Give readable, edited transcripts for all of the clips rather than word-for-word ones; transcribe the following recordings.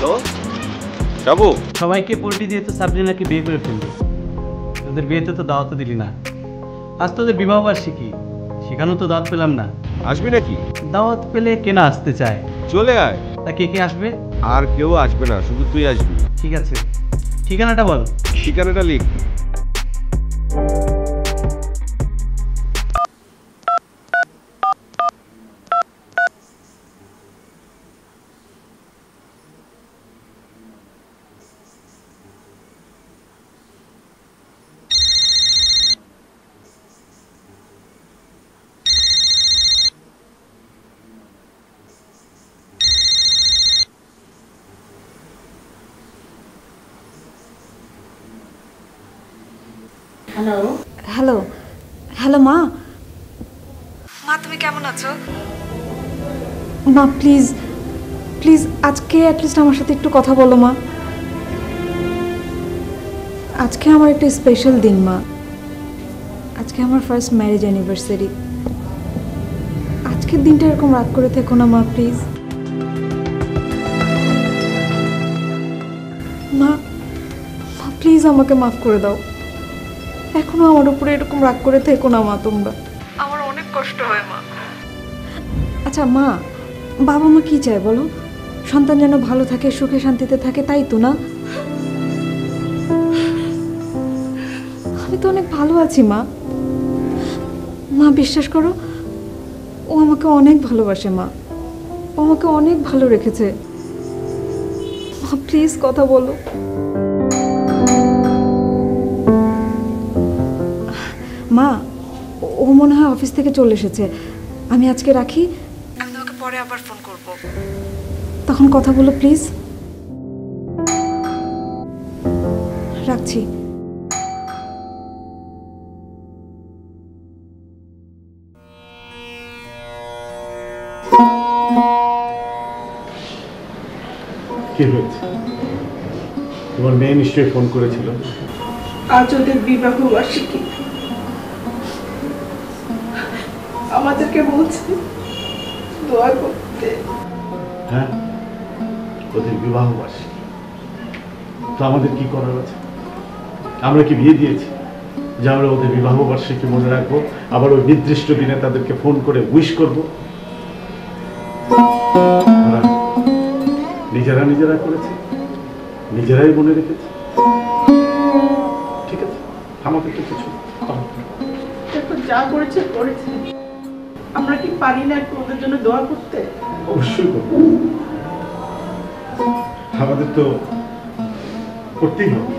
Hello যাবো। সবাইকে poultry দিয়ে তো সাবরিনাকে বিয়ে করে ফেললি, তোদের বিয়েতে তো দাওয়াত দিলি না। আজ তোদের বিবাহ বার্ষিকী, সেখানেও তো দাওয়াত পেলাম না। আসবি নাকি? দাওয়াত পেলে কেনা আসতে চায়। চলে আয়। তা কে কে আসবে? আর কেউ আসবে না, শুধু তুই আসবি। ঠিক আছে, ঠিকানাটা বল। ঠিকানাটা লিখ। হ্যালো হ্যালো হ্যালো মা। মা তুমি কেমন আছো? মা প্লিজ প্লিজ আজকে অ্যাটলিস্ট আমার সাথে একটু কথা বলো মা। আজকে আমার একটা স্পেশাল দিন মা, আজকে আমার ফার্স্ট ম্যারেজ অ্যানিভার্সারি। আজকের দিনটা এরকম রাগ করে থেকো না মা প্লিজ। মা মা প্লিজ আমাকে মাফ করে দাও, এখনো আমার উপরে এরকম রাগ করে থেকো না মা তোমরা, আমার অনেক কষ্ট হয় মা। আচ্ছা মা, বাবা মা কি চায় বলো? সন্তান যেন ভালো থাকে, সুখে শান্তিতে থাকে, তাই তো না? আমি তো অনেক ভালো আছি মা। মা বিশ্বাস করো, ও আমাকে অনেক ভালোবাসে মা, ও আমাকে অনেক ভালো রেখেছে। মা প্লিজ কথা বলো। মা ও মনে হয় অফিস থেকে চলে এসেছে, আমি আজকে রাখি, আমি তোমাকে পরে আবার ফোন করব, তখন কথা বলো প্লিজ। রাখছি। কি হয়েছে? তোমার মেয়ে নিশ্চয়ই ফোন করেছিল। আজ ওদের বিবাহ বার্ষিকী, আমাদেরকে বলছে দোয়া করতে। হ্যাঁ, ওদের বিবাহ বার্ষিকী, তো আমাদের কি করার আছে? আমরা কি বিয়ে দিয়েছি যে আমরা ওদের বিবাহ বার্ষিকী মনে রাখবো, আবার ওই নির্দিষ্ট দিনে তাদেরকে ফোন করে উইশ করবো? নিজেরা নিজেরা করেছে, নিজেরাই মনে রেখেছে। ঠিক আছে, আমাদের তো কিছু দেখো যা করেছে করেছে, আমরা কি পারি না একটু ওদের জন্য দোয়া করতে? অবশ্যই করবো, আমাদের তো করতেই হবে,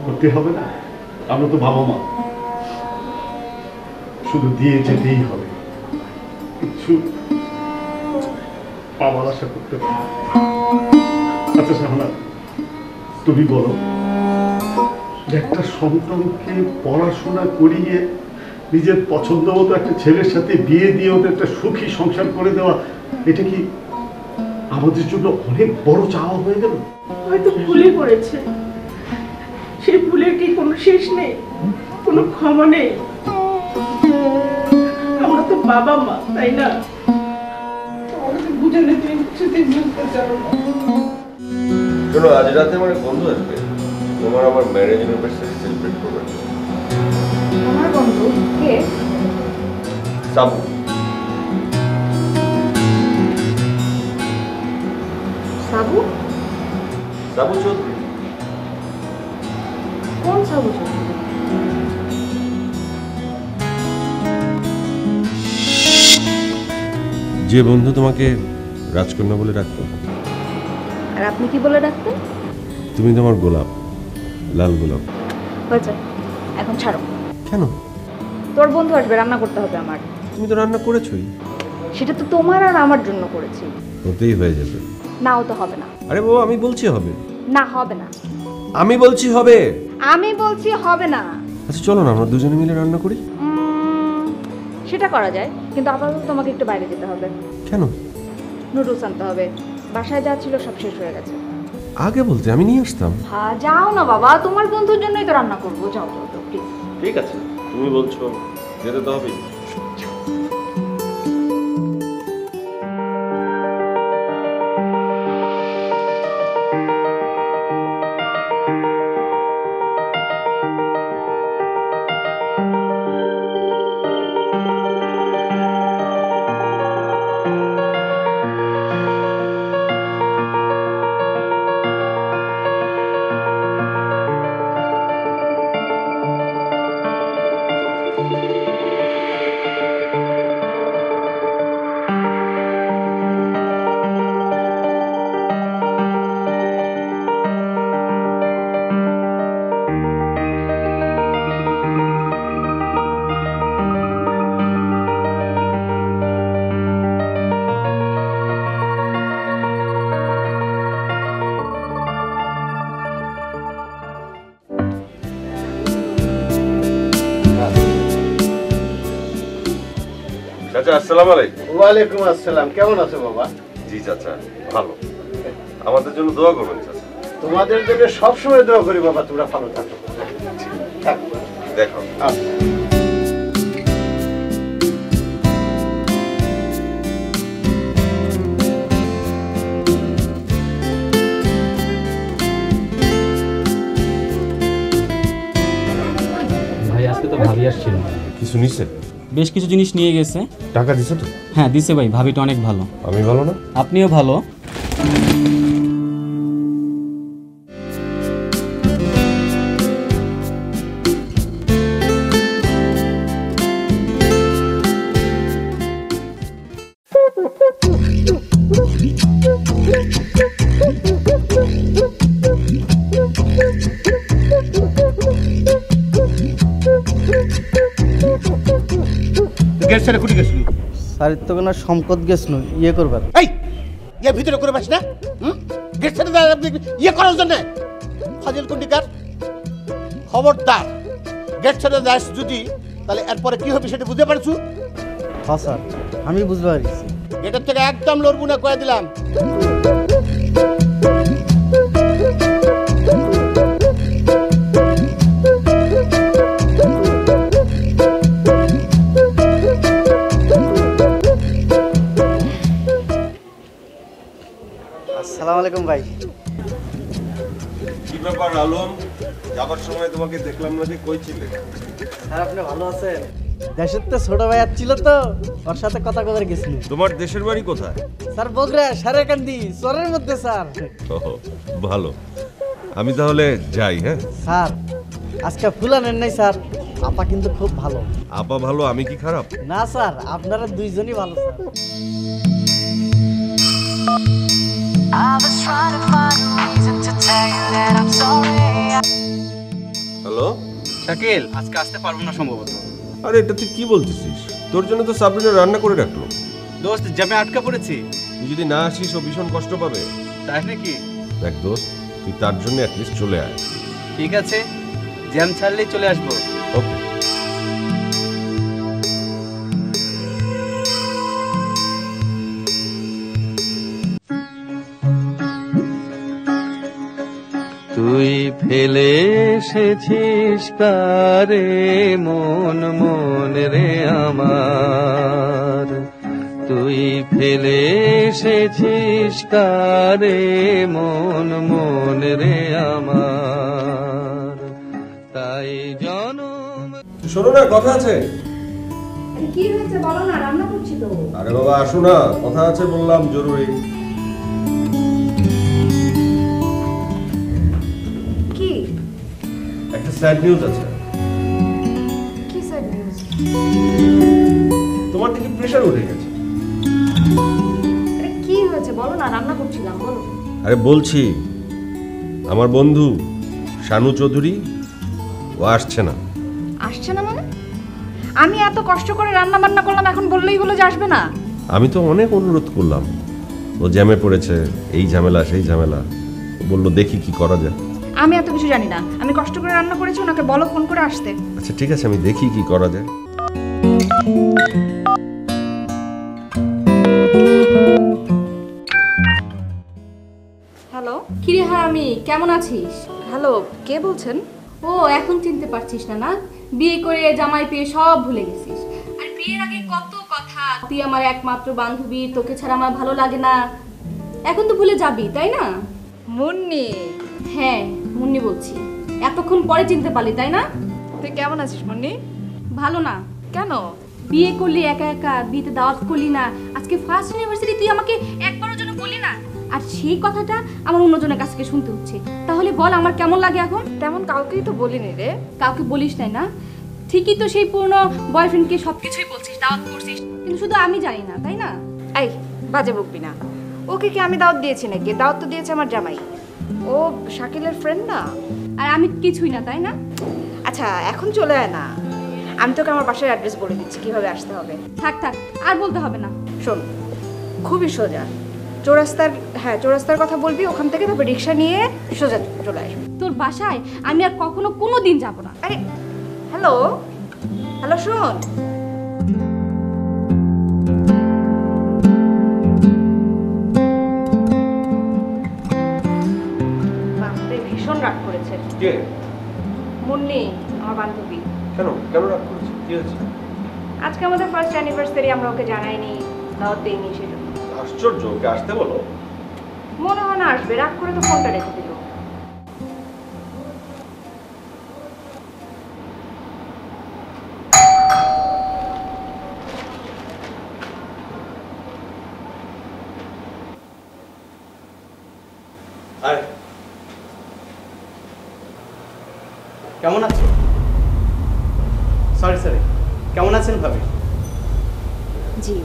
করতে হবে না? আমরা তো বাবা মা, শুধু দিয়ে যেতেই হবে, কিছু পাওয়ার আশা করতে হবে। আচ্ছা শাহনা, তুমি বলো, একটা সন্তানকে পড়াশোনা করিয়ে নিজের পছন্দ মতো একটা ছেলের সাথে বিয়ে দিয়ে ওদের একটা সুখী সংসার করে দেওয়া, এটা কি আমাদের জন্য অনেক বড় চাওয়া হয়ে গেল? হয়তো ভুলই করেছে, সেই ভুলের কি কোনো শেষ নেই, কোনো ক্ষমা নেই? আমরা তো বাবা মা, তাই না? আমাকে বুঝালে তুমি কিছুতেই বুঝতে চাও না। শোনো, আজ রাতে আমার এক বন্ধু আসবে, তোমার আমার ম্যারেজ অ্যানিভার্সারি সেলিব্রেট করবে। আমার বন্ধু কে? সাবু। সাবু? সাবু চৌধুরী। কোন সাবু চৌধুরী? যে বন্ধু তোমাকে রাজকন্যা বলে ডাকতো। আর আপনি কি বলে ডাকতেন? তুমি তোমার গোলাপ, লাল গোলাপ। হয়েছে, এখন ছাড়ো। কেন? তোর বন্ধু আসবে, রান্না করতে হবে আমার। তুমি তো রান্না করেছোই। সেটা তো তোমার আর আমার জন্য করেছি। হতেই হয়ে যাবে। নাও তো হবে না। আরে বাবা, আমি বলছি হবে। না হবে না। আমি বলছি হবে। আমি বলছি হবে না। আচ্ছা চলো না, আমরা দুজনে মিলে রান্না করি। সেটা করা যায়, কিন্তু আপাতত তোমাকে একটু বাইরে যেতে হবে। কেন? নুডলস আনতে হবে, বাসায় যা ছিল সব শেষ হয়ে গেছে। আগে বলতে আমি নিয়ে আসতাম। হ্যাঁ যাও না বাবা, তোমার বন্ধুর জন্যই তো রান্না করবো, যাও যাও যাও প্লিজ। ঠিক আছে, তুমি বলছো, যেতে তো হবেই। চাচা আসসালামু আলাইকুম। ওয়ালাইকুম আসসালাম। কেমন আছো বাবা? জি চাচা ভালো। আমাদের জন্য দোয়া করবেন চাচা। তোমাদের জন্য সবসময় দোয়া করি বাবা, তোমরা ভালো থাকো। থাকো। দেখো ভাই আজকে তো ভাবি আসছিল, কিছু নিছে? বেশ কিছু জিনিস নিয়ে গেছে। টাকা দিছে তো? হ্যাঁ দিছে ভাই, ভাবিটা অনেক ভালো। আমি ভালো না? আপনিও ভালো। গেট ছেড়ে কুটি গেছিল। স্যার তো কোনো সম্পদ গেছিল ইয়ে করবার। এই ইয়ে ভিতরে করে পাস না? গেট ছেড়ে ইয়ে করার জন্য ফাজিল কুন্ডিকার, খবরদার গেট ছেড়ে যাস যদি, তাহলে এরপরে কি হবে সেটা বুঝতে পারছো? হ্যাঁ স্যার, আমি বুঝতে পারছি। গেটের থেকে একদম লড়বো না কয়ে দিলাম। আসসালামু আলাইকুম ভাই। কি ব্যাপার আলম, যাবার সময় তোমাকে দেখলাম না যে, কই ছিলে? স্যার আপনি ভালো আছেন? দেশের তো ছোট ভাই ছিল তো, ওর সাথে কথা কবার গেছিল। তোমার দেশের বাড়ি কোথায়? স্যার বগুড়া সারেকান্দি চরের মধ্যে স্যার। ভালো, আমি তাহলে যাই। হ্যাঁ স্যার আজকে ফুল আনেন নাই স্যার, আপা কিন্তু খুব ভালো। আপা ভালো, আমি কি খারাপ? না স্যার, আপনারা দুইজনই ভালো স্যার। হ্যালো শাকিল, আজকে আসতে পারবো না সম্ভবত। আরে এটা তুই কি বলতেছিস? তোর জন্য তো সাবরিনা রান্না করে রাখলো। দোস্ত জ্যামে আটকা পড়েছি। তুই যদি না আসিস ও ভীষণ কষ্ট পাবে। তাই নাকি? দেখ দোস্ত, তুই তার জন্য অ্যাটলিস্ট চলে আয়। ঠিক আছে, জ্যাম ছাড়লেই চলে আসবো। ওকে। তুই ফেলে এসেছিস কারে মন মন রে আমার, তুই ফেলে এসেছিস কারে মন মন রে আমার, তাই জনম। শোনো না, কথা আছে। কি হয়েছে বলো না, রান্না করছি তো। আরে বাবা আসো না, কথা আছে বললাম, জরুরি। কি? একটা স্যাড নিউজ আছে। কি স্যাড নিউজ? তোমার দিকে প্রেশার উঠে গেছে। আরে কি হয়েছে বলো না, রান্না করছিলাম, বলো। আরে বলছি, আমার বন্ধু শানু চৌধুরী ও আসছে না। আসছে না মানে? আমি এত কষ্ট করে রান্না বান্না করলাম, এখন বললেই হলো যে আসবে না? আমি তো অনেক অনুরোধ করলাম, ও জ্যামে পড়েছে, এই ঝামেলা সেই ঝামেলা। ও বললো দেখি কি করা যায়। আমি এত কিছু জানি না, আমি কষ্ট করে রান্না করেছি, ওনাকে বলো ফোন করে আসতে। আচ্ছা ঠিক আছে, আমি দেখি কি করা যায়। হ্যালো। কিরে হারামি, কেমন আছিস? হ্যালো, কে বলছেন? ও এখন চিনতে পারছিস না? না বিয়ে করে জামাই পেয়ে সব ভুলে গেছিস। আর বিয়ের আগে কত কথা, তুই আমার একমাত্র বান্ধবী, তোকে ছাড়া আমার ভালো লাগে না। এখন তো ভুলে যাবি, তাই না? মুন্নি। হ্যাঁ মুন্নি বলছি। এতক্ষণ পরে চিনতে পারলি, তাই না? তুই কেমন আছিস মুন্নি? ভালো না। কেন? বিয়ে করলি একা একা, বিয়েতে দাওয়াত করলি না। আজকে ফার্স্ট ইউনিভার্সিটি তুই আমাকে একবারের জন্য বললি না। আর সেই কথাটা আমার অন্যজনের কাছ থেকে শুনতে হচ্ছে। তাহলে বল আমার কেমন লাগে এখন? তেমন কাউকেই তো বলিনি রে। কাউকে বলিস নাই না? ঠিকই তো, সেই পুরনো বয়ফ্রেন্ডকে সব কিছুই বলছিস, দাওয়াত করছিস, কিন্তু শুধু আমি জানি না, তাই না? এই বাজে বকবি না। ওকে কি আমি দাওয়াত দিয়েছি নাকি? দাওয়াত তো দিয়েছে আমার জামাই। ও শাকিলের ফ্রেন্ড না। আর আমি কিছুই না, তাই না? আচ্ছা এখন চলে আয় না, আমি তোকে আমার বাসার অ্যাড্রেস বলে দিচ্ছি কিভাবে আসতে হবে। থাক থাক, আর বলতে হবে না। শোন, খুবই সোজা, চৌরাস্তার কথা বলবি, ওখান থেকে তারপর রিক্সা নিয়ে সোজা চলে আসবি। তোর বাসায় আমি আর কখনো কোনো দিন যাব না। আরে হ্যালো, শোন, কে? মুন্নি, আমার বান্ধবী। কেন কেন রাগ করেছে? কি হয়েছে? আজকে আমাদের ফার্স্ট অ্যানিভার্সারি, আমরা ওকে জানাইনি, দাওয়াত দিইনি সেজন্য। আশ্চর্য, ওকে আসতে বলো। মনে হয় না আসবে, রাগ করে তো ফোনটা রেখে দিল। আরে কেমন আছো? সরি সরি, কেমন আছেন ভাবি? জি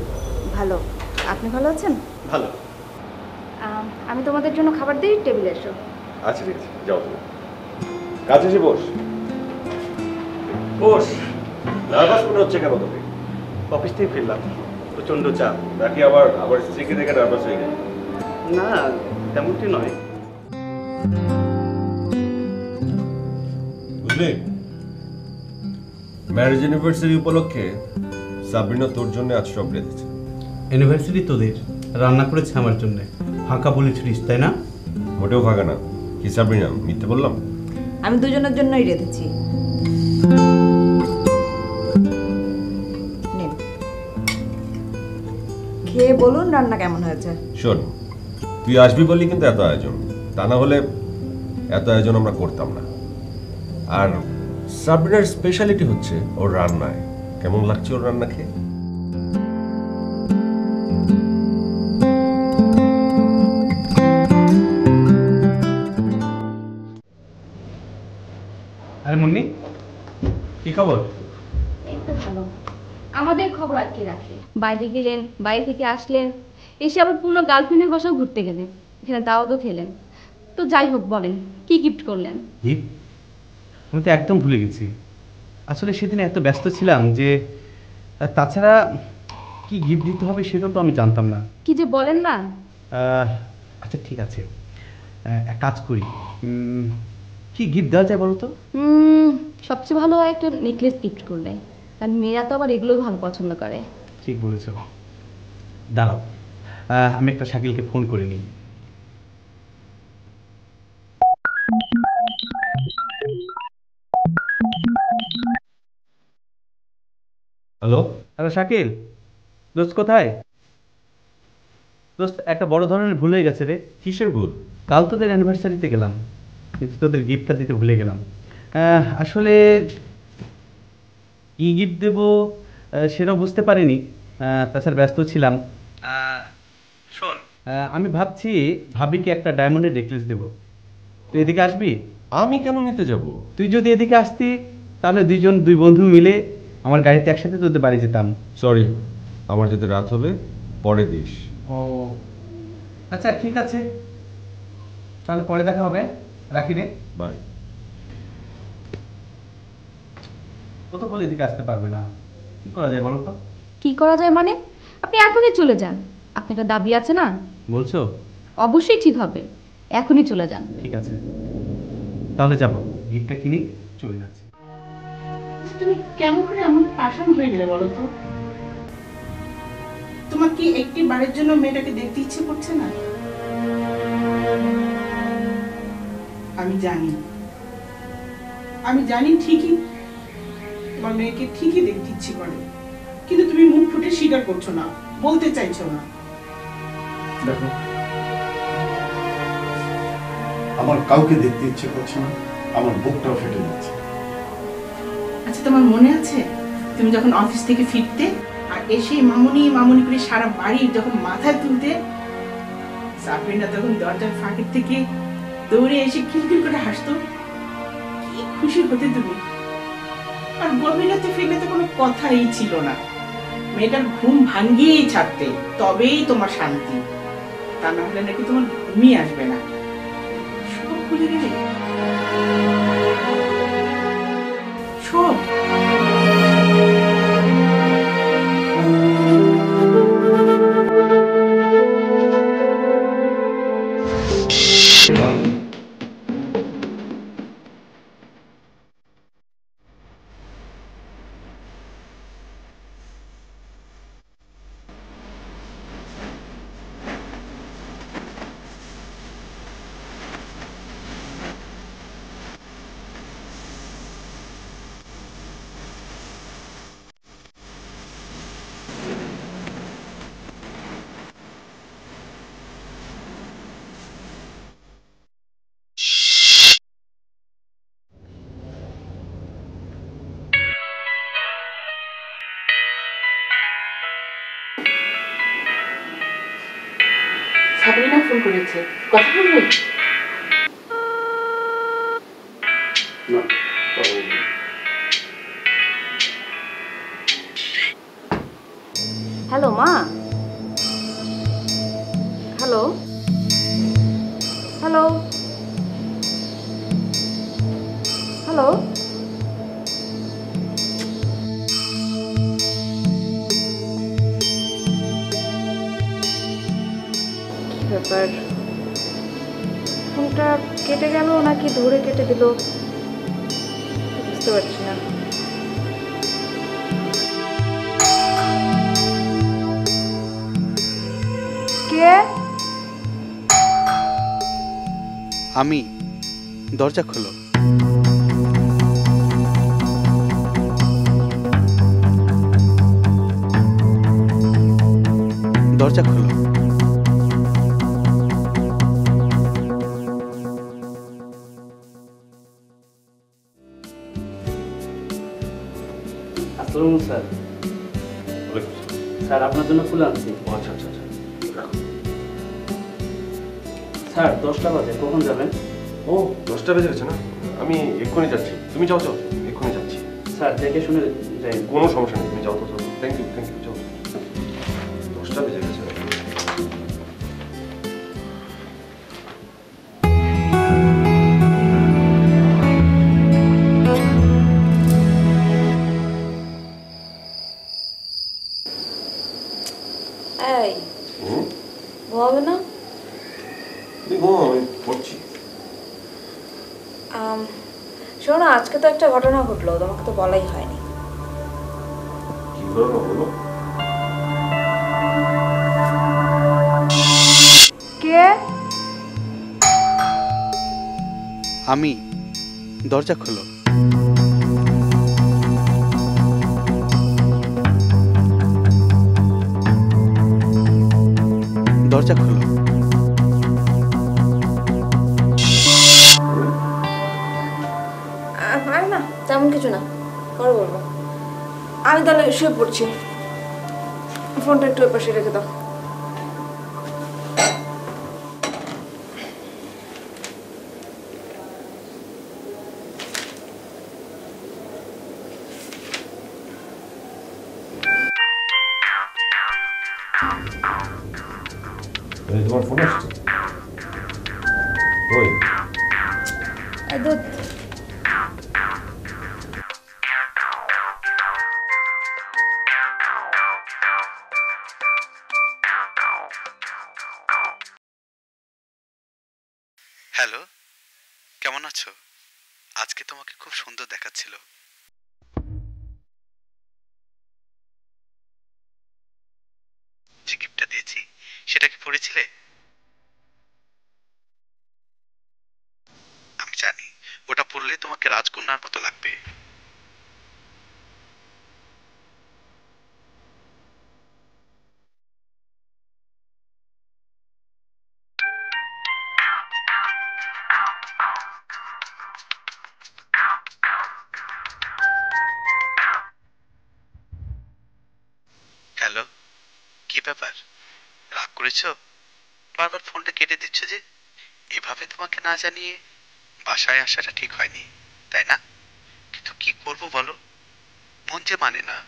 ভালো, আপনি ভালো আছেন? ভালো। আমি তোমাদের জন্য খাবার দিই, টেবিলে এসো। আচ্ছা ঠিক আছে, যাও তুমি কাছে এসে বস। বস। নার্ভাস মনে হচ্ছে কেন তোকে? অফিস থেকে ফিরলাম, প্রচণ্ড চাপ। নাকি আবার আবার স্ত্রীকে দেখে নার্ভাস হয়ে গেছে? না তেমনটি নয়। বুঝলি, ম্যারেজ অ্যানিভার্সারি উপলক্ষে সাবরিনা তোর জন্য আজ সব রেখেছে। অ্যানিভার্সারি তোদের রান্না করেছে আমার জন্য, ফাঁকা বলেছিস তাই না? মোটেও ফাঁকা না। কি সাবরিনা, মিথ্যে বললাম? আমি দুজনের জন্যই রেঁধেছি। নিন, খেয়ে বলুন রান্না কেমন হয়েছে। শোন, তুই আসবি বললি কিন্তু এত আয়োজন, তা না হলে এত আয়োজন আমরা করতাম না। আর সাবরিনার স্পেশালিটি হচ্ছে ওর রান্নায়। কেমন লাগছে ওর রান্না খেয়ে? আরে মুন্নি, কি খবর? এই তো ভালো। আমাদের খবর আর কি রাখে? বাইরে গেলেন, বাইরে থেকে আসলেন, এসে আবার পুরো গার্লফ্রেন্ডের বাসাও ঘুরতে গেলেন, এখানে দাওয়াতও খেলেন। তো যাই হোক, বলেন কি গিফট করলেন? গিফট? আমি তো একদম ভুলে গেছি। আসলে সেদিন এত ব্যস্ত ছিলাম যে, তাছাড়া কি গিফট দিতে হবে সেটাও তো আমি জানতাম না। কি যে বলেন না। আচ্ছা ঠিক আছে, এক কাজ করি, কি গিফট দেওয়া যায় বলো তো? সবচেয়ে ভালো হয় একটা নেকলেস গিফট করলে, কারণ মেয়েরা তো আবার এগুলো ভালো পছন্দ করে। ঠিক বলেছো। দাঁড়াও, আমি একটা শাকিলকে ফোন করে নিই। হ্যালো, হ্যালো শাকিল, দোস্ত কোথায়? দোস্ত একটা বড় ধরনের ভুল হয়ে গেছে রে। কিসের ভুল? কাল তোদের অ্যানিভার্সারিতে গেলাম, কিন্তু তোদের গিফটটা দিতে ভুলে গেলাম। আসলে কি গিফট দেবো সেটাও বুঝতে পারিনি, তাছাড়া ব্যস্ত ছিলাম। শোন, আমি ভাবছি ভাবিকে একটা ডায়মন্ডের নেকলেস দেবো। তুই এদিকে আসবি? আমি কেন নিতে যাব? তুই যদি এদিকে আসতি তাহলে দুই বন্ধু মিলে আমার গাড়িতে একসাথে তোদের বাড়ি যেতাম। সরি, আমার যেতে রাত হবে, পরে দিস। ও আচ্ছা ঠিক আছে, তাহলে পরে দেখা হবে, রাখি রে। বাই। ও তো বলে এদিকে আসতে পারবে না, কি করা যায় বলো তো? কি করা যায় মানে? আপনি এখনই চলে যান, আপনার একটা দাবি আছে না? বলছো? অবশ্যই ঠিক হবে, এখনই চলে যান। ঠিক আছে, তাহলে যাবো, গিফটটা কিনি, চলে যাচ্ছি। তুমি কেমন করে এমন পাষাণ হয়ে গেলে বলো তো? তোমার কি একটি বারের জন্য মেয়েটাকে দেখতে ইচ্ছে করছে না? আমি জানি ঠিকই তোমার মেয়েকে ঠিকই দেখতে ইচ্ছে করে, কিন্তু তুমি মুখ ফুটে স্বীকার করছো না, বলতে চাইছো না। দেখো, আমার কাউকে দেখতে ইচ্ছে করছে না, আমার বুকটাও ফেটে যাচ্ছে। আচ্ছা, তোমার মনে আছে তুমি যখন অফিস থেকে ফিরতে আর এসে মামুনি মামুনি করে সারা বাড়ি যখন মাথায় তুলতে, সাবরিনা তখন দরজার ফাঁকের থেকে দৌড়ে এসে কিলকিল করে হাসতো? কি খুশি হতে তুমি! আর গভীর রাতে ফিরলে তো কোনো কথাই ছিল না, মেয়েটার ঘুম ভাঙিয়েই ছাড়তে, তবেই তোমার শান্তি, তা না হলে নাকি তোমার ঘুমই আসবে না। সব ভুলে গেলে? সব? সাবরিনা ফোন করেছে, কথা বলবে? না, কথা বলবো না। হ্যালো মা। Hello hello hello. কি ব্যাপার, ফোনটা কেটে গেল নাকি ধরে কেটে দিল বুঝতে পারছি না। কে? আমি, দরজা খোলো। দরজা খোলো। আসসালামু স্যার। স্যার আপনার জন্য ফুল আনছি। আচ্ছা আচ্ছা আচ্ছা, রাখো। স্যার 10টা বাজে, কখন যাবেন? ও 10টা বেজে গেছে না, আমি এক্ষুনি যাচ্ছি। তুমি যাও যাও, এক্ষুনি যাচ্ছি। স্যার দেখে শুনে যাই। কোনো সমস্যা নেই, তুমি যাও তো যাও। থ্যাংক ইউ যাও। 10টা বেজে গেছে। এই ঘুমাবে না? তুমি ঘুমাও, আমি পড়ছি। শোনো, আজকে তো একটা ঘটনা ঘটলো, তোমাকে তো বলাই হয়নি। কি করবো বলো? কে? আমি, দরজা খোলো। দরজা খোলো। আরে না, তেমন কিছু না, পরে বলবো। আমি তাহলে শুয়ে পড়ছি, ফোনটা একটু পাশে রেখে দাও। তোমার ফোন আসছে? ওই হ্যালো, কেমন আছো? আজকে তোমাকে খুব সুন্দর দেখাচ্ছিল। যে গিফটটা দিয়েছি সেটা কি পড়েছিলে? আমি জানি ওটা পড়লে তোমাকে রাজকন্যার মতো লাগবে। হ্যালো, কি ব্যাপার, রাগ করেছো? বারবার ফোনটা কেটে দিচ্ছ যে? এভাবে তোমাকে না জানিয়ে বাসায় আসাটা ঠিক হয়নি, তাই না? কিন্তু কি করবো বলো, মন যে মানে না।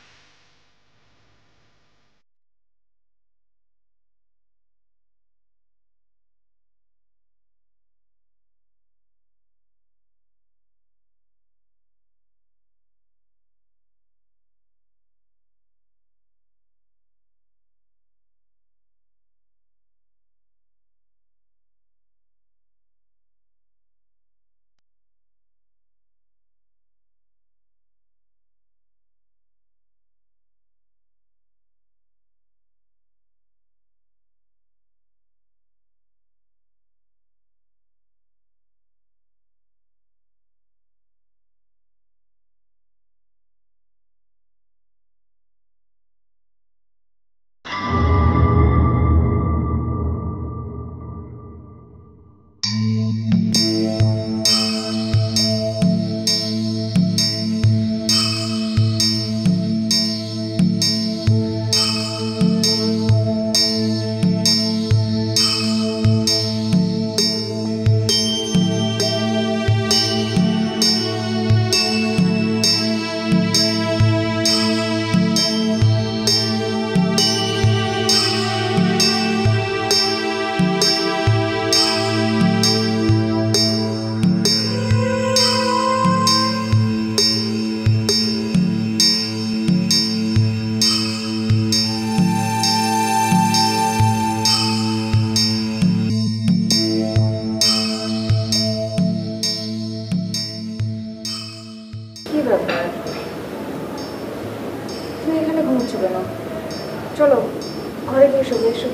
ঘরে গিয়ে শুধু এসো।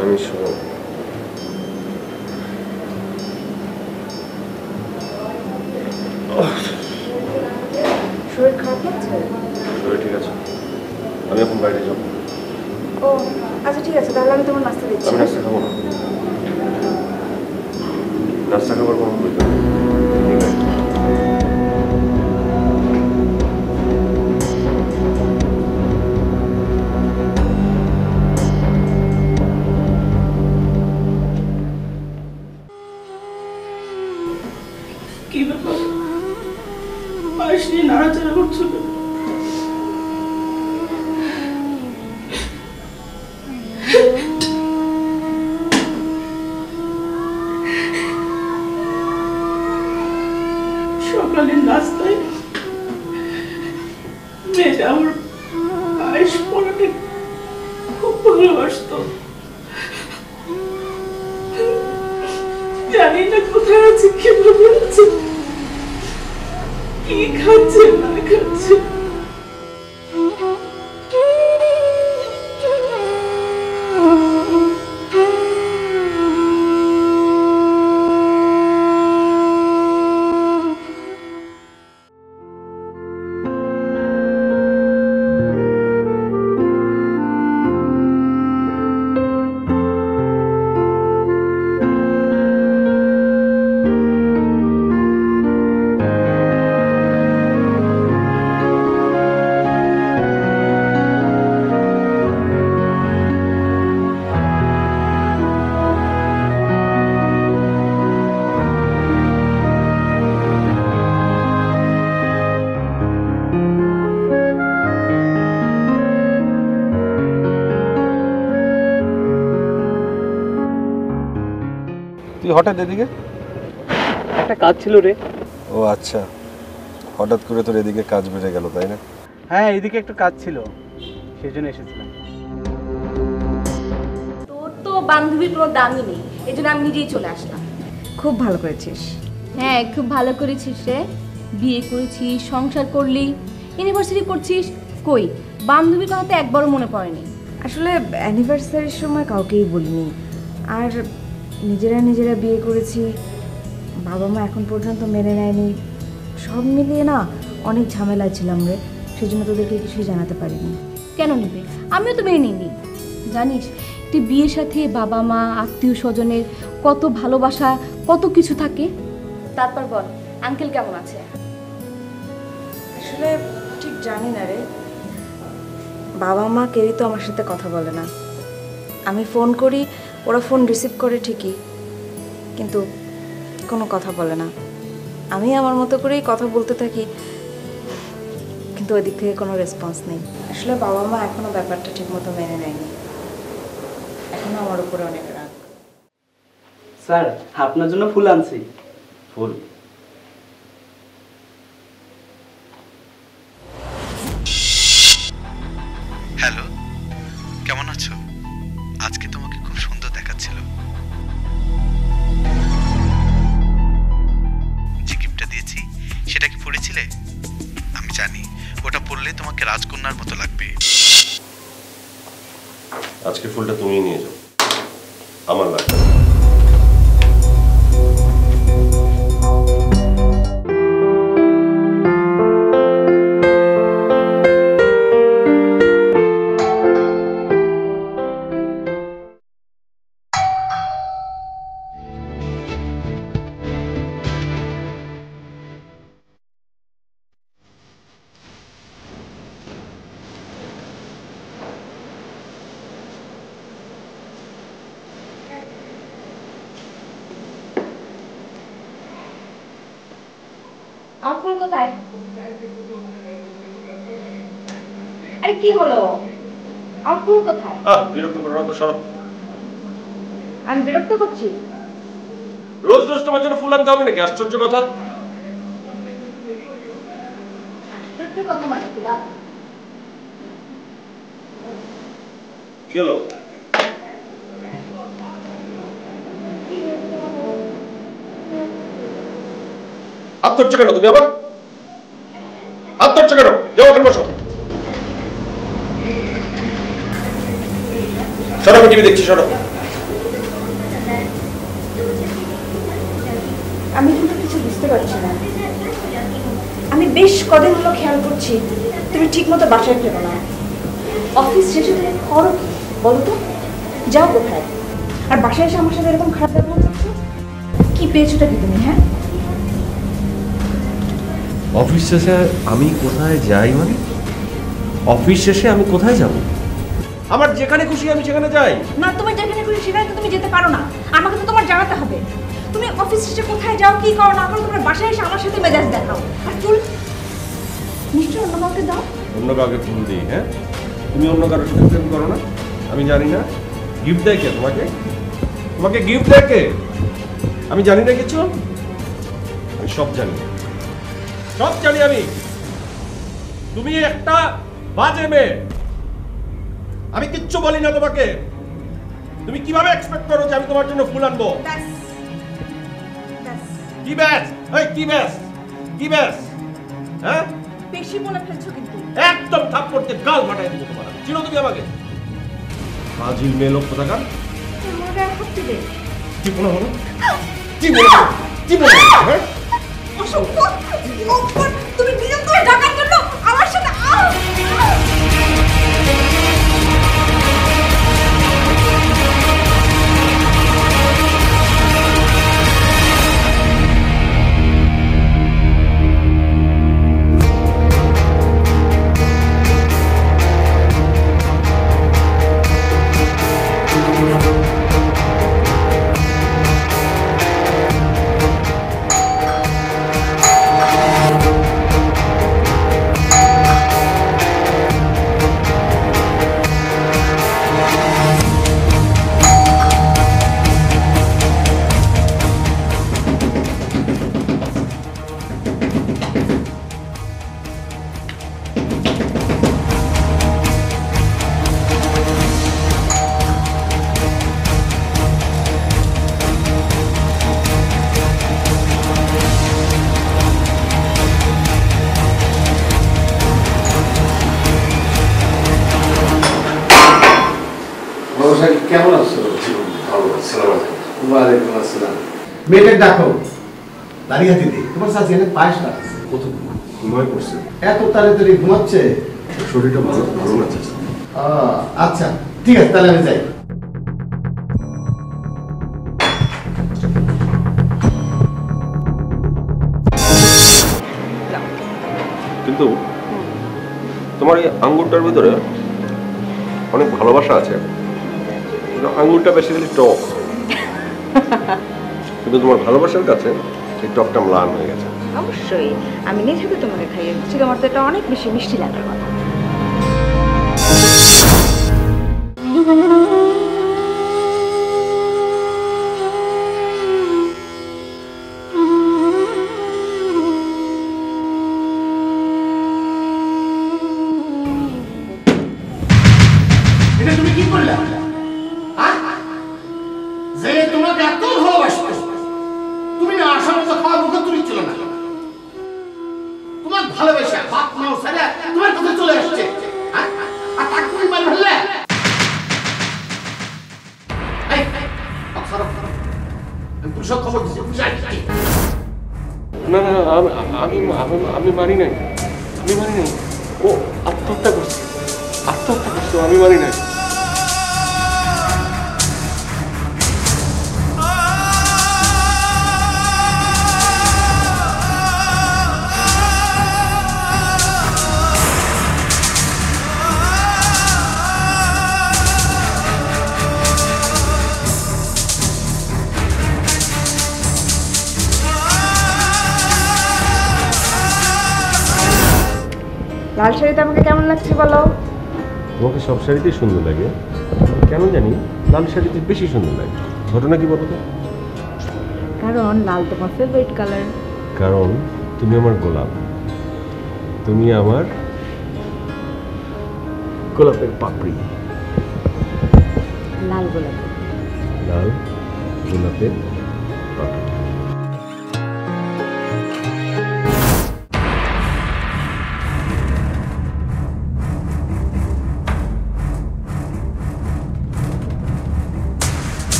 আমি শুভ। শরীর খারাপ লাগছে? শরীর ঠিক আছে, আমি এখন বাইরে যাবো। ও আচ্ছা ঠিক আছে, তাহলে আমি তোমার নাস্তা দিচ্ছি। আমি নাস্তা খাবো না, নাস্তা খাবার কোনো প্রয়োজন নেই। কি ব্যাপার, পাশ নিয়ে নাড়াচাড়া করছো কেন? সকালের নাস্তায় মেয়েটা আমার পায়েস পড়াতে খুব ভালোবাসতো। জানি না কোথায় আছে, কিভাবে আছে, কি খাচ্ছে না খাচ্ছে। তুই হঠাৎ এদিকে? একটা কাজ ছিল রে। ও আচ্ছা, হঠাৎ করে তোর এদিকে কাজ বেড়ে গেল তাই না? হ্যাঁ, এদিকে একটু কাজ ছিল, সেই জন্য এসেছিলাম। তোর তো বান্ধবীর কোনো দামই নেই, এই জন্য আমি নিজেই চলে আসলাম। খুব ভালো করেছিস। হ্যাঁ, খুব ভালো করেছিস রে। বিয়ে করেছিস, সংসার করলি, ইউনিভার্সিটি করছিস, কই বান্ধবীর কথা তো একবারও মনে পড়েনি। আসলে অ্যানিভার্সারির সময় কাউকেই বলিনি, আর নিজেরা বিয়ে করেছি, বাবা মা এখন পর্যন্ত মেনে নেয়নি। সব মিলিয়ে না অনেক ঝামেলায় ছিলাম রে, সেই জন্য তোদেরকে কিছুই জানাতে পারিনি। কেন নেবে, আমিও তো মেনে নিইনি। জানিস তুই বিয়ের সাথে বাবা মা আত্মীয় স্বজনের কত ভালোবাসা, কত কিছু থাকে। তারপর বল, আঙ্কেল কেমন আছে? আসলে ঠিক জানি না রে, বাবা মা কেউই তো আমার সাথে কথা বলে না। আমি ফোন করি, ওরা ফোন রিসিভ করে ঠিকই, কিন্তু কোনো কথা বলে না। আমি আমার মতো করেই কথা বলতে থাকি, কিন্তু ওই দিক থেকে কোনো রেসপন্স নেই। আসলে বাবা মা এখনো ব্যাপারটা ঠিক মতো মেনে নেয়নি, এখনো আমার উপরে অনেক রাগ। স্যার, আপনার জন্য ফুল আনছি। ফুল? হ্যালো, কেমন আছো? আজকে তোমাকে খুব সুন্দর দেখাচ্ছিল। যে গিফটটা দিয়েছি সেটা কি পড়েছিলে? আমি জানি ওটা পড়লে তোমাকে রাজকন্যার মতো লাগবে। আজকে ফুলটা তুমিই নিয়ে যাও, আমার লাগবে। আমার ফুল কোথায়? আরে কি হলো, আমার ফুল কোথায়? বিরক্ত করো না তো, সরো। আমি বিরক্ত করছি? রোজ রোজ তোমার জন্য ফুল আনতে হবে নাকি? আশ্চর্য কথা। কথা মানে কি হলো? আত্মহত্যা কেন তুমি আবার? আত্মহত্যা কেন? যাও ওখানে বসো। সরো, আমি টিভি দেখছি, সরো। আমি কিন্তু কিছু বুঝতে পারছি না। আমি বেশ কদিন হলো খেয়াল করছি তুমি ঠিক মতো বাসায় ফেরো না। অফিস শেষে তুমি করো কি বলো তো? যাও কোথায়? আর বাসায় এসে আমার সাথে এরকম খারাপ ব্যবহার করছো, কি পেয়েছোটা কি তুমি? হ্যাঁ, অফিস শেষে আমি কোথায় যাই মানে? অফিস শেষে আমি কোথায় যাব? আমার যেখানে খুশি আমি সেখানে যাই। না, তুমি যেখানে খুশি সেখানে তো তুমি যেতে পারো না। আমাকে তো তোমার জানাতে হবে তুমি অফিস শেষে কোথায় যাও, কি করো না করো। তোমার বাসায় এসে আমার সাথে মেজাজ দেখাও। আর ফুল নিশ্চয় অন্য কাউকে দাও। অন্য কাউকে ফুল দিই? হ্যাঁ, তুমি অন্য কারোর সাথে প্রেম করো না? আমি জানি না। গিফট দেয় কে তোমাকে? তোমাকে গিফট দেয় কে? আমি জানি না কিছু? আমি সব জানি, সব জানি আমি। তুমি একটা বাজে মেয়ে, আমি কিচ্ছু বলি না তোমাকে। তুমি কিভাবে এক্সপেক্ট করো যে আমি তোমার জন্য ফুল আনবো? কি ব্যাস? এই কি ব্যাস? কি ব্যাস? হ্যাঁ, বেশি বলে ফেলছো কিন্তু। একদম থাপ্পড় দিয়ে গাল ফাটাই দিব তোমার। চিনো তুমি আমাকে? ফাজিল মেয়ে লোক কোথাকার। আমার গায়ে হাত দিবে? কি মনে হলো? কি মনে হলো? কি মনে হলো? হ্যাঁ, অসভ্য! তুমি নিজের করে ডাকার জন্য আমার সাথে কেমন আছো? ভালো, আসসালামু আলাইকুম। ওয়ালাইকুম আসসালাম। মেয়েটাকে ডাকো। দাঁড়িয়ে দিদি, তোমার সাথে এনে পায়েস রাখছে। কত ঘুমায় পড়ছে? এত তাড়াতাড়ি ঘুমাচ্ছে? শরীরটা ভালো ভালো না চাচা। আচ্ছা ঠিক আছে, তাহলে আমি যাই। কিন্তু তোমার এই আঙ্গুরটার ভিতরে অনেক ভালোবাসা আছে। আঙ্গুরটা বেসিক্যালি টক, কিন্তু তোমার ভালোবাসার কাছে সেই টকটা ম্লান হয়ে গেছে। অবশ্যই আমি নিজে তো তোমাকে খাইয়ে দিচ্ছি, তোমার তো এটা অনেক বেশি মিষ্টি লাগার কথা। এটা তুমি কি করলে? যে তোমাকে এত ভালোবাসত, তুমি না আসার মতো খাওয়া মুখে তুলিছিল না। তোমার ভালোবাসা বাপ মাও ছেড়ে তোমার কাছে চলে আসছে, আর তাকে তুমি মারি ফেললে। খবর দিচ্ছি। না না, আমি মারি নাই, আমি মারি নাই। ও আত্মহত্যা করছে, আত্মহত্যা করছে, আমি মারি নাই। লাল শাড়িতে আমাকে কেমন লাগছে বলো? তোমাকে সব শাড়িতেই সুন্দর লাগে, কেন জানি লাল শাড়িতে বেশি সুন্দর লাগে। ঘটনা কি বলো তো? কারণ লাল তোমার ফেভারিট কালার। কারণ তুমি আমার গোলাপ, তুমি আমার গোলাপের পাপড়ি। লাল গোলাপ, লাল গোলাপের পাপড়ি।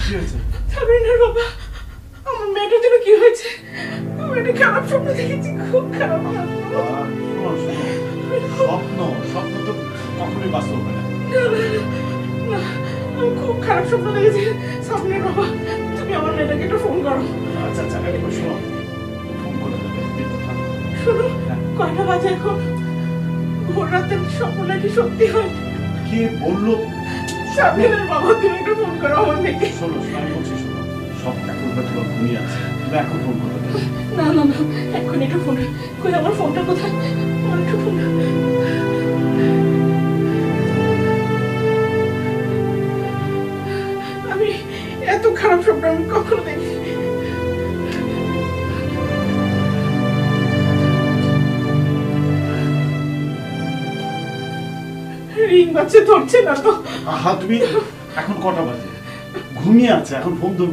কি হয়েছে? সাবরিনার বাবা, আমার মেয়েটার জন্য কি হয়েছে? আমার একটা খারাপ স্বপ্ন দেখেছি, খুব খারাপ স্বপ্ন স্বপ্ন তো কখনোই বাস্তব হয় না। না, আমি খুব খারাপ স্বপ্ন দেখেছি। সাবরিনার বাবা, তুমি আমার মেয়েটাকে একটু ফোন করো। আচ্ছা আচ্ছা, একবার শোনো, ফোন করে দেবে। শোনো, কয়টা বাজে এখন? ভোর রাতের স্বপ্ন নাকি সত্যি হয়? কে বললো? সাবরিনার বাবা, তুমি একটু ফোন করো আমার মেয়েকে। শোনো, আমি বলছি শোনো, সব এখন হয়তো ঘুমিয়ে আছে, তুমি এখন ফোন করতে দেবে। না না না, এখন একটু ফোন। কই আমার ফোনটা কোথায়? আমার একটু ফোন। আমি এত খারাপ স্বপ্ন আমি কখনো দেখি। রিং বাজছে, ধরছে না তো। আহা, তুমি এখন কটা বাজে? ঘুমিয়ে আছে, এখন ফোন বন্ধ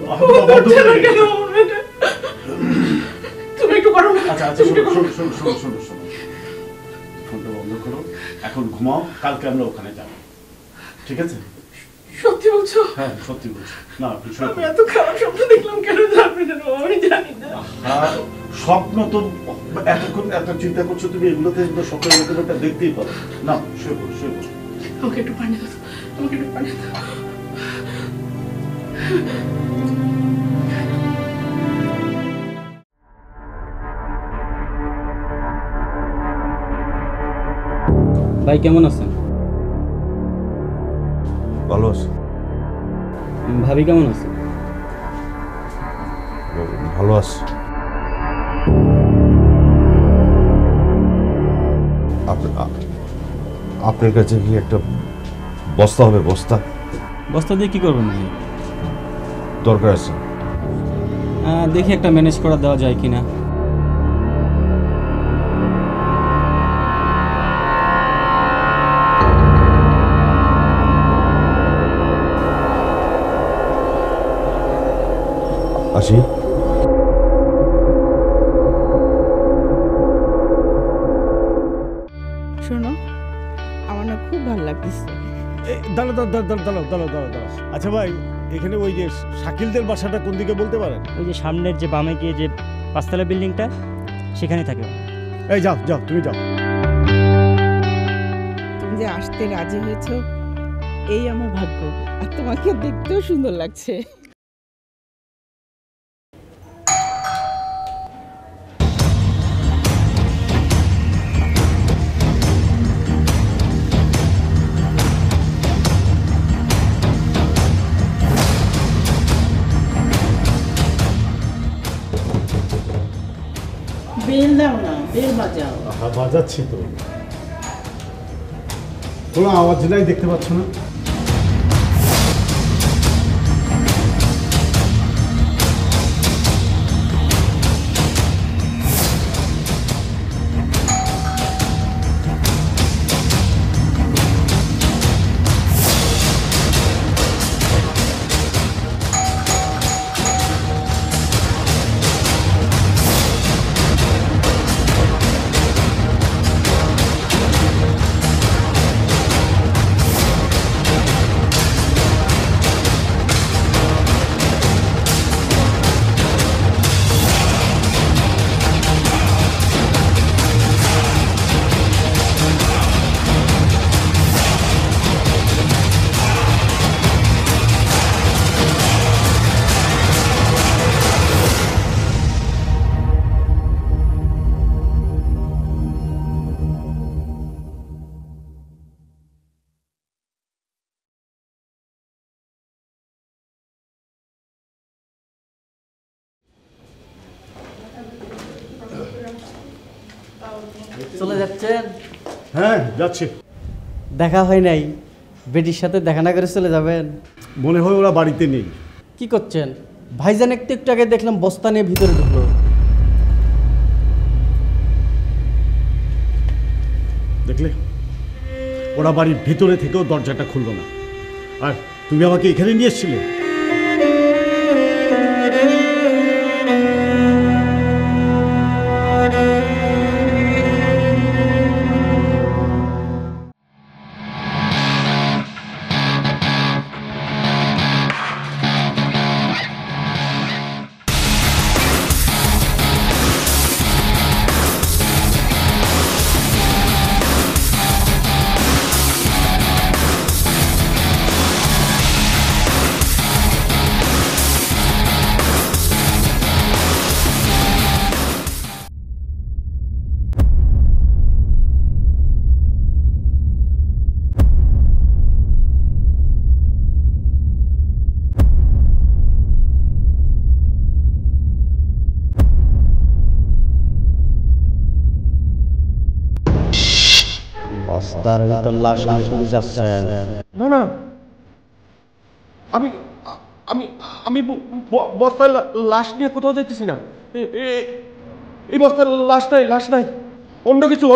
ধরছে না করে কেন আমার মেয়েটা? তুমি একটু করো না। আচ্ছা আচ্ছা, শোনো শোনো শোনো শোনো শোনো শোনো, ফোনটা বন্ধ করো, এখন ঘুমাও, কালকে আমরা ওখানে যাবো, ঠিক আছে? সত্যি বলছো? হ্যাঁ সত্যি বলছি। না আমি এত খারাপ স্বপ্ন দেখলাম কেন জানবে না, আমি জানি না। স্বপ্ন তো এতক্ষণ এত চিন্তা করছো তুমি, এগুলোতে স্বপ্ন এরকমটা দেখতেই পারো না। শুয়ে পড়ো শুয়ে পড়ো। আমাকে একটু পানি দাও, আমাকে একটু পানি দাও। ভাই কেমন আছেন? ভালো আছি। ভাবি কেমন আছে? ভালো আছি। আপনার কাছে কি একটা বস্তা হবে? বস্তা বস্তা দিয়ে কি করবেন ভাই? দরকার আছে। দেখি একটা ম্যানেজ করা দেওয়া যায় কিনা। আসি। শোনো, আমার না খুব ভালো লাগতেছে। দাঁড়াও দাঁড়াও দাঁড়াও দাঁড়াও দাঁড়াও দাঁড়াও দাঁড়াও। আচ্ছা ভাই, এখানে ওই যে শাকিলদের বাসাটা কোন দিকে বলতে পারেন? ওই যে সামনের যে বামে গিয়ে যে পাঁচতলা বিল্ডিংটা, সেখানে থাকে। এই যাও যাও, তুমি যাও। তুমি যে আসতে রাজি হয়েছো, এই আমার ভাগ্য। আর তোমাকে দেখতেও সুন্দর লাগছে। বেল দাও না, বেল বাজাও। বাজাচ্ছি তো, কোনো আওয়াজ নাই, দেখতে পাচ্ছ না? চলে যাচ্ছেন? হ্যাঁ যাচ্ছি। দেখা হয় নাই, বেটির সাথে দেখা না করে চলে যাবেন? মনে হয় ওরা বাড়িতে নেই। কি করছেন? ভাইজান একটু একটু আগে দেখলাম বস্তা নিয়ে ভিতরে ঢুকলো। দেখলে, ওরা বাড়ির ভিতরে থেকেও দরজাটা খুললো না। আর তুমি আমাকে এখানে নিয়ে এসেছিলে। বস্তার ভিতর লাশ নিয়ে চলে যাচ্ছেন? না না, আমি আমি আমি বস্তায় লাশ নিয়ে কোথাও যাইতেছি না। এই বস্তায় লাশ নাই, অন্য কিছু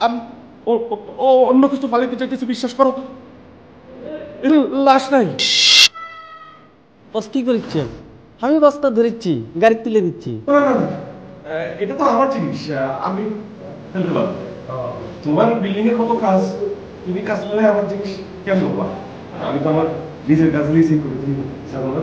আমি অন্য কিছু পালিতে চাইতেছি, বিশ্বাস করো। লাশ নাই। বস কি করছেন? আমি বস্তা ধরেছি, গাড়ি তুলে দিচ্ছি। না না, এটা তো আমার জিনিস, আমি তোমার বিল্ডিং এর কত কাজ, তুমি কাজ করলে আমার জিনিস কেন বলবা? আমি তো আমার নিজের কাজ নিজেই করেছি, জানো না?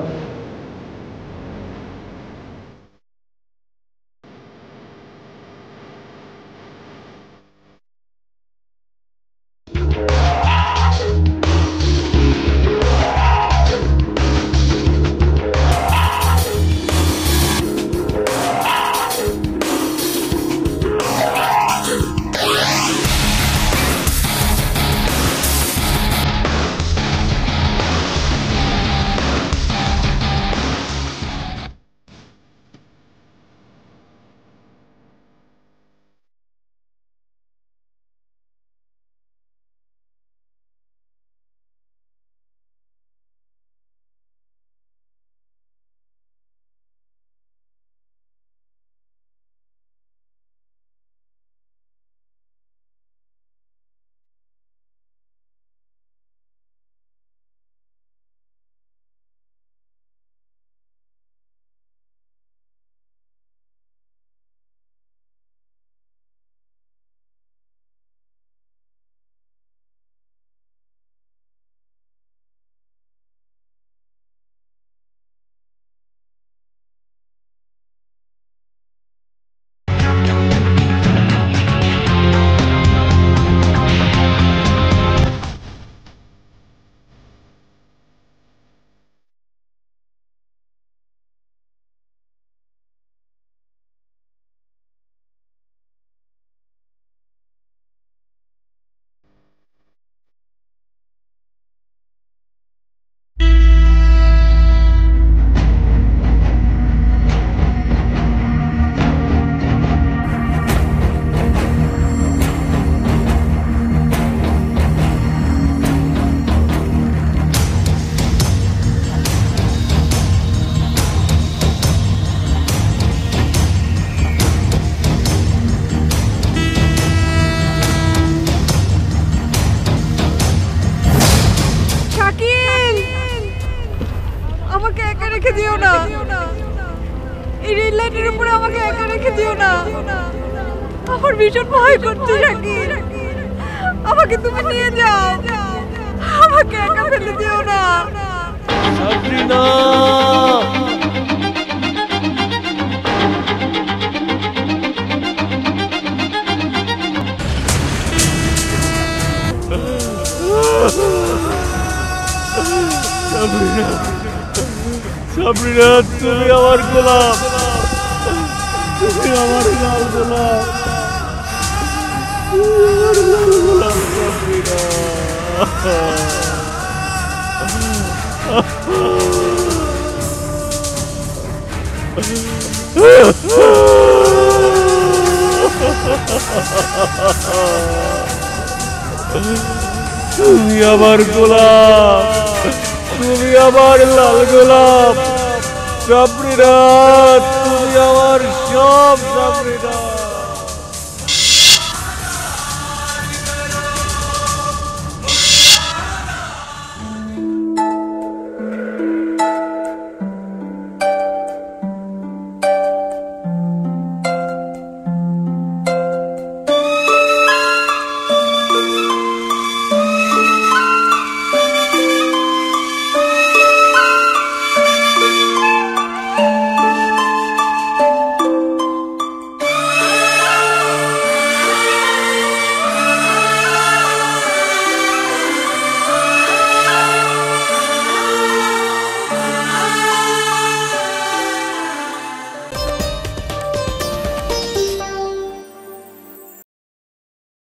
আমাকে একা রেখে দিও না, এই রেল লাইনের উপরে আমাকে একা রেখে দিও না। আমার ভীষণ ভয় করছে শাকিল, আমাকে তুমি নিয়ে যাও, আমাকে একা ফেলে দিও না। সাবরিনা, সাবরিনা, তুমি আমার গোলাপ, তুমি আমার লাল গোলাপ, সাবরিনা। তুমি আমার গোলাপ, তুমি আমার লাল গোলাপ, সাবরিনা, তুমি আমার সব, সাবরিনা।